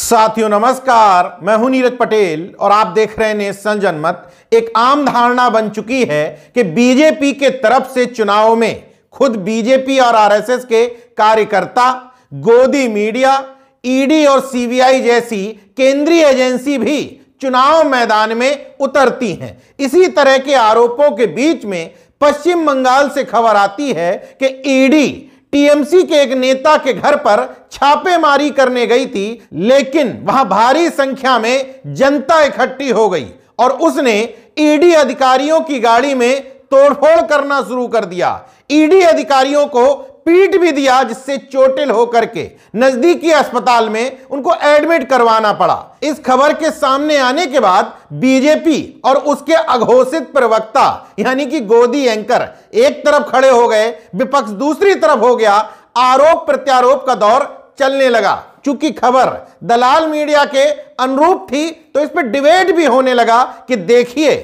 साथियों नमस्कार, मैं हूं नीरज पटेल और आप देख रहे हैं नेशन जनमत। एक आम धारणा बन चुकी है कि बीजेपी के तरफ से चुनाव में खुद बीजेपी और आरएसएस के कार्यकर्ता, गोदी मीडिया, ईडी और सीबीआई जैसी केंद्रीय एजेंसी भी चुनाव मैदान में उतरती हैं। इसी तरह के आरोपों के बीच में पश्चिम बंगाल से खबर आती है कि ईडी टीएमसी के एक नेता के घर पर छापेमारी करने गई थी, लेकिन वहां भारी संख्या में जनता इकट्ठी हो गई और उसने ईडी अधिकारियों की गाड़ी में तोड़फोड़ करना शुरू कर दिया। ईडी अधिकारियों को पीट भी दिया, जिससे चोटिल होकर के नजदीकी अस्पताल में उनको एडमिट करवाना पड़ा। इस खबर के सामने आने के बाद बीजेपी और उसके अघोषित प्रवक्ता यानी कि गोदी एंकर एक तरफ खड़े हो गए, विपक्ष दूसरी तरफ हो गया। आरोप प्रत्यारोप का दौर चलने लगा। चूंकि खबर दलाल मीडिया के अनुरूप थी तो इस पर डिबेट भी होने लगा कि देखिए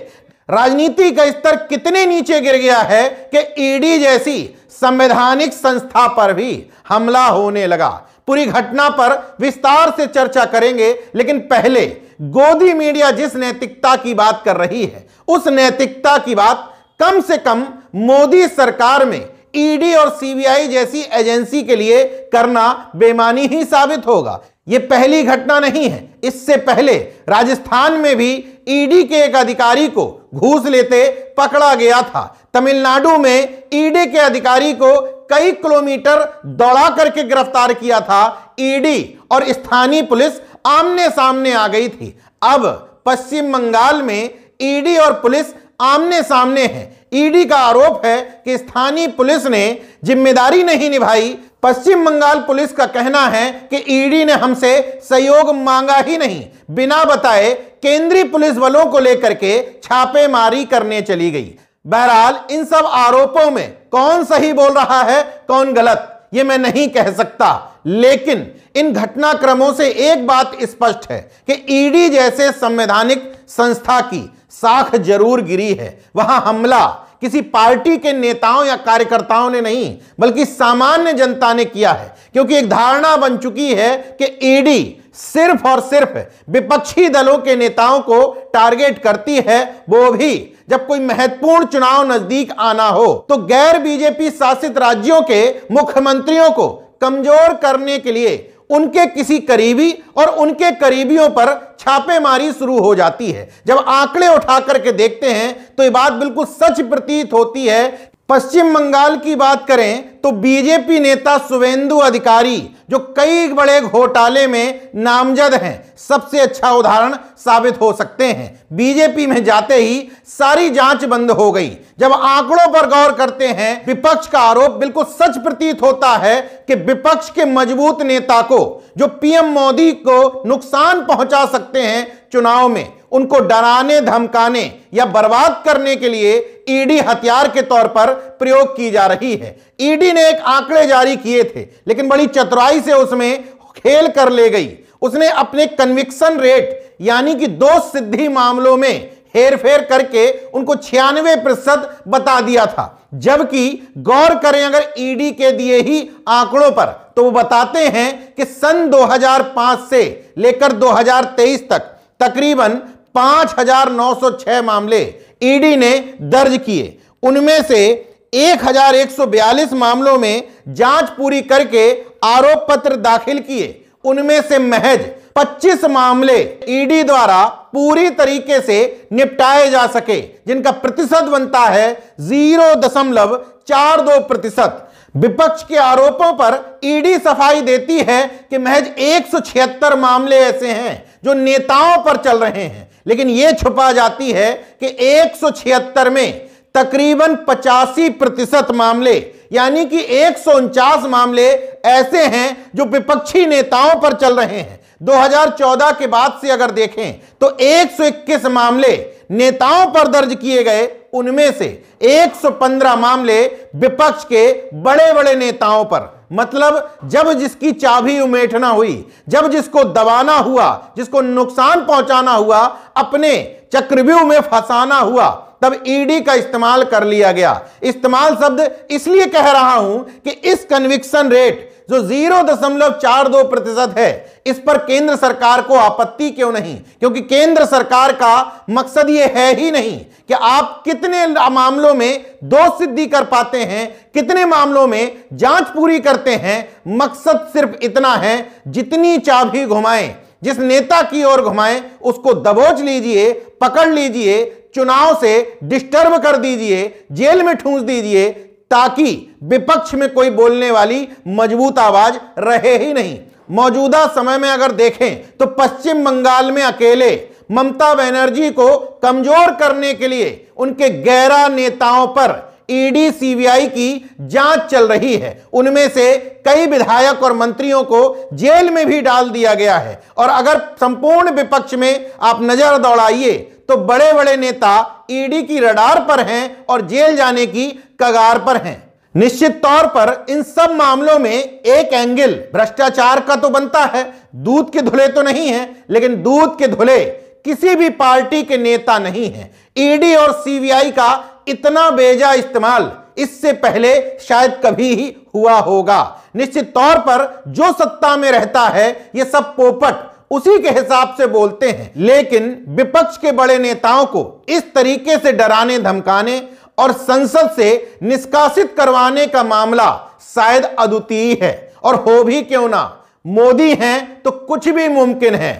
राजनीति का स्तर कितने नीचे गिर गया है कि ईडी जैसी संवैधानिक संस्था पर भी हमला होने लगा। पूरी घटना पर विस्तार से चर्चा करेंगे, लेकिन पहले गोदी मीडिया जिस नैतिकता की बात कर रही है उस नैतिकता की बात कम से कम मोदी सरकार में ईडी और सीबीआई जैसी एजेंसी के लिए करना बेईमानी ही साबित होगा। यह पहली घटना नहीं है। इससे पहले राजस्थान में भी ईडी के एक अधिकारी को घूस लेते पकड़ा गया था। तमिलनाडु में ईडी के अधिकारी को कई किलोमीटर दौड़ा करके गिरफ्तार किया था। ईडी और स्थानीय पुलिस आमने सामने आ गई थी। अब पश्चिम बंगाल में ईडी और पुलिस आमने सामने है। ईडी का आरोप है कि स्थानीय पुलिस ने जिम्मेदारी नहीं निभाई। पश्चिम बंगाल पुलिस का कहना है कि ईडी ने हमसे सहयोग मांगा ही नहीं, बिना बताए केंद्रीय पुलिस बलों को लेकर के छापेमारी करने चली गई। बहरहाल इन सब आरोपों में कौन सही बोल रहा है, कौन गलत, ये मैं नहीं कह सकता, लेकिन इन घटनाक्रमों से एक बात स्पष्ट है कि ईडी जैसे संवैधानिक संस्था की साख जरूर गिरी है। वहां हमला किसी पार्टी के नेताओं या कार्यकर्ताओं ने नहीं, बल्कि सामान्य जनता ने किया है। क्योंकि एक धारणा बन चुकी है कि ईडी सिर्फ और सिर्फ विपक्षी दलों के नेताओं को टारगेट करती है, वो भी जब कोई महत्वपूर्ण चुनाव नजदीक आना हो। तो गैर बीजेपी शासित राज्यों के मुख्यमंत्रियों को कमजोर करने के लिए उनके किसी करीबी और उनके करीबियों पर छापेमारी शुरू हो जाती है। जब आंकड़े उठा करके देखते हैं तो ये बात बिल्कुल सच प्रतीत होती है। पश्चिम बंगाल की बात करें तो बीजेपी नेता शुवेंदु अधिकारी, जो कई बड़े घोटाले में नामजद हैं, सबसे अच्छा उदाहरण साबित हो सकते हैं। बीजेपी में जाते ही सारी जांच बंद हो गई। जब आंकड़ों पर गौर करते हैं, विपक्ष का आरोप बिल्कुल सच प्रतीत होता है कि विपक्ष के मजबूत नेता को, जो पीएम मोदी को नुकसान पहुंचा सकते हैं चुनाव में, उनको डराने, धमकाने या बर्बाद करने के लिए ईडी हथियार के तौर पर प्रयोग की जा रही है। ईडी ने एक आंकड़े जारी किए थे, लेकिन बड़ी चतुराई से उसमें खेल कर ले गई। उसने अपने कन्विक्शन रेट यानी कि दोष सिद्धि मामलों में हेरफेर करके उनको 96% बता दिया था। जबकि गौर करें अगर ईडी के दिए ही आंकड़ों पर, तो वो बताते हैं कि सन 2005 से लेकर 2023 तक तकरीबन 5,906 मामले ईडी ने दर्ज किए। उनमें से 1,142 मामलों में जांच पूरी करके आरोप पत्र दाखिल किए। उनमें से महज 25 मामले ईडी द्वारा पूरी तरीके से निपटाए जा सके, जिनका प्रतिशत बनता है 0.42%। विपक्ष के आरोपों पर ईडी सफाई देती है कि महज 176 मामले ऐसे हैं जो नेताओं पर चल रहे हैं, लेकिन यह छुपा जाती है कि 176 में तकरीबन 85% मामले यानी कि 149 मामले ऐसे हैं जो विपक्षी नेताओं पर चल रहे हैं। 2014 के बाद से अगर देखें तो 121 मामले नेताओं पर दर्ज किए गए, उनमें से 115 मामले विपक्ष के बड़े बड़े नेताओं पर। मतलब जब जिसकी चाबी उमेटना हुई, जब जिसको दबाना हुआ, जिसको नुकसान पहुंचाना हुआ, अपने चक्रव्यूह में फंसाना हुआ, तब ईडी का इस्तेमाल कर लिया गया। इस्तेमाल शब्द इसलिए कह रहा हूं कि इस कन्विक्शन रेट जो 0.42% है, इस पर केंद्र सरकार को आपत्ति क्यों नहीं? क्योंकि केंद्र सरकार का मकसद यह है ही नहीं कि आप कितने मामलों में दोष सिद्धि कर पाते हैं, कितने मामलों में जांच पूरी करते हैं। मकसद सिर्फ इतना है, जितनी चाबी घुमाएं, जिस नेता की ओर घुमाएं, उसको दबोच लीजिए, पकड़ लीजिए, चुनाव से डिस्टर्ब कर दीजिए, जेल में ठूंस दीजिए, ताकि विपक्ष में कोई बोलने वाली मजबूत आवाज रहे ही नहीं। मौजूदा समय में अगर देखें तो पश्चिम बंगाल में अकेले ममता बनर्जी को कमजोर करने के लिए उनके 11 नेताओं पर ईडी सीबीआई की जांच चल रही है। उनमें से कई विधायक और मंत्रियों को जेल में भी डाल दिया गया है। और अगर संपूर्ण विपक्ष में आप नजर दौड़ाइए तो बड़े बड़े नेता ईडी की रडार पर हैं और जेल जाने की कगार पर हैं। निश्चित तौर पर इन सब मामलों में एक एंगल भ्रष्टाचार का तो बनता है। दूध के धुले तो नहीं है, लेकिन दूध के धुले किसी भी पार्टी के नेता नहीं है। ईडी और सीबीआई का इतना बेजा इस्तेमाल इससे पहले शायद कभी ही हुआ होगा। निश्चित तौर पर जो सत्ता में रहता है, ये सब पोपट उसी के हिसाब से बोलते हैं। लेकिन विपक्ष के बड़े नेताओं को इस तरीके से डराने, धमकाने और संसद से निष्कासित करवाने का मामला शायद अद्वितीय है। और हो भी क्यों ना, मोदी हैं तो कुछ भी मुमकिन है।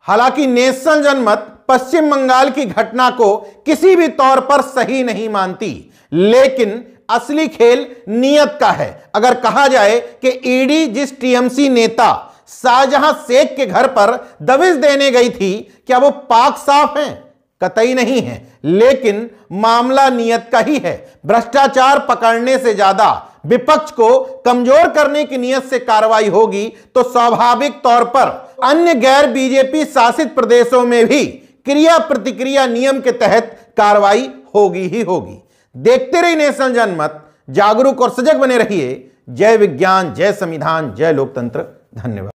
हालांकि नेशनल जनमत पश्चिम बंगाल की घटना को किसी भी तौर पर सही नहीं मानती, लेकिन असली खेल नियत का है। अगर कहा जाए कि ईडी जिस टीएमसी नेता शाहजहां शेख के घर पर दबिश देने गई थी, क्या वो पाक साफ हैं? कतई नहीं है। लेकिन मामला नियत का ही है। भ्रष्टाचार पकड़ने से ज्यादा विपक्ष को कमजोर करने की नियत से कार्रवाई होगी तो स्वाभाविक तौर पर अन्य गैर बीजेपी शासित प्रदेशों में भी क्रिया प्रतिक्रिया नियम के तहत कार्रवाई होगी ही होगी। देखते रहिए नेशनल जनमत, जागरूक और सजग बने रहिए। जय विज्ञान, जय संविधान, जय लोकतंत्र। धन्यवाद।